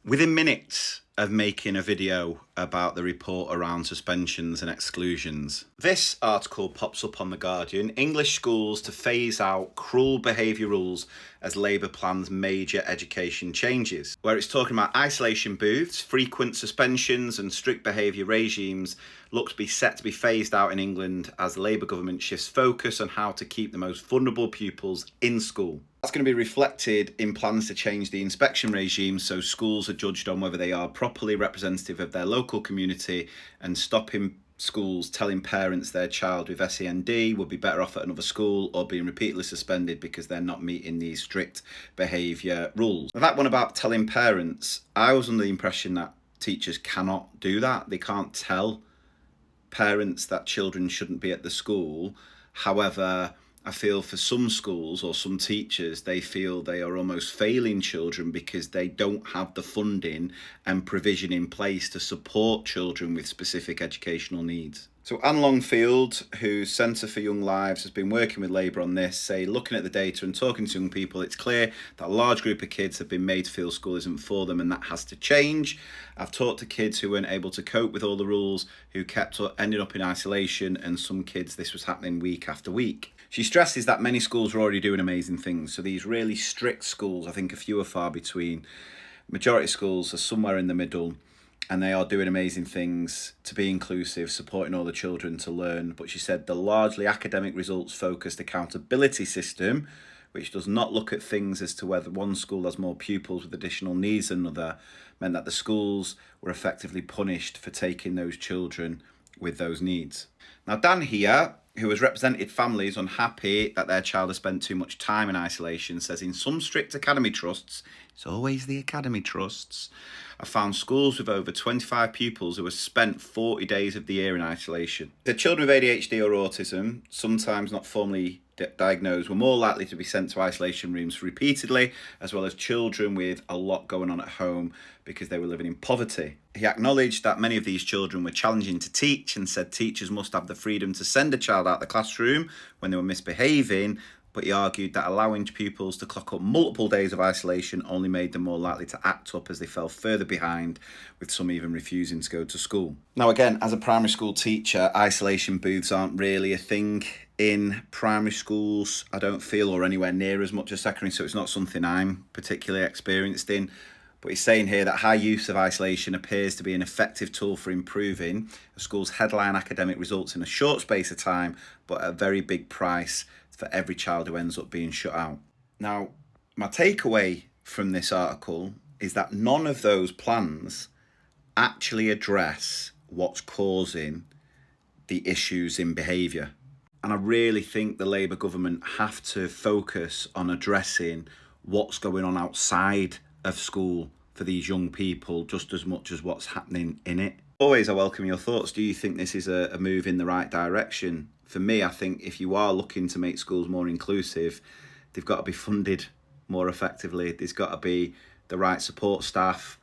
Within minutes of making a video about the report around suspensions and exclusions, this article pops up on The Guardian: English schools to phase out cruel behaviour rules as Labour plans major education changes, where it's talking about isolation booths, frequent suspensions and strict behaviour regimes look to be set to be phased out in England as the Labour government shifts focus on how to keep the most vulnerable pupils in school. That's going to be reflected in plans to change the inspection regime so schools are judged on whether they are properly representative of their local community, and stopping schools telling parents their child with SEND would be better off at another school or being repeatedly suspended because they're not meeting these strict behaviour rules. That one about telling parents, I was under the impression that teachers cannot do that. They can't tell parents that children shouldn't be at the school. However, I feel for some schools or some teachers, they feel they are almost failing children because they don't have the funding and provision in place to support children with specific educational needs. So Anne Longfield, whose Centre for Young Lives has been working with Labour on this, say looking at the data and talking to young people, it's clear that a large group of kids have been made to feel school isn't for them, and that has to change. I've talked to kids who weren't able to cope with all the rules, who ended up in isolation, and some kids this was happening week after week. She stresses that many schools are already doing amazing things. So these really strict schools, I think, are few and far between. Majority of schools are somewhere in the middle, and they are doing amazing things to be inclusive, supporting all the children to learn. But she said the largely academic results focused accountability system, which does not look at things as to whether one school has more pupils with additional needs than another, meant that the schools were effectively punished for taking those children with those needs. Now, Dan here, who has represented families unhappy that their child has spent too much time in isolation, says in some strict academy trusts, it's always the academy trusts, I found schools with over 25 pupils who have spent 40 days of the year in isolation. The children with ADHD or autism, sometimes not formally diagnosed, were more likely to be sent to isolation rooms repeatedly, as well as children with a lot going on at home because they were living in poverty. He acknowledged that many of these children were challenging to teach and said teachers must have the freedom to send a child out of the classroom when they were misbehaving, but he argued that allowing pupils to clock up multiple days of isolation only made them more likely to act up as they fell further behind, with some even refusing to go to school. Now again, as a primary school teacher, isolation booths aren't really a thing in primary schools, I don't feel, or anywhere near as much as secondary, so it's not something I'm particularly experienced in. But he's saying here that high use of isolation appears to be an effective tool for improving a school's headline academic results in a short space of time, but at a very big price for every child who ends up being shut out. Now, my takeaway from this article is that none of those plans actually address what's causing the issues in behaviour. And I really think the Labour government have to focus on addressing what's going on outside of school for these young people just as much as what's happening in it. Always, I welcome your thoughts. Do you think this is a move in the right direction? For me, I think if you are looking to make schools more inclusive, they've got to be funded more effectively. There's got to be the right support staff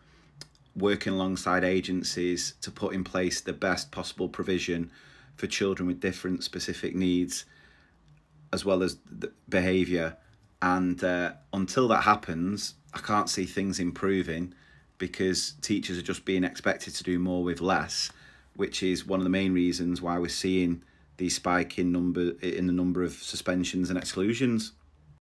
working alongside agencies to put in place the best possible provision for children with different specific needs, as well as the behaviour. And until that happens, I can't see things improving, because teachers are just being expected to do more with less, which is one of the main reasons why we're seeing the spike in the number of suspensions and exclusions.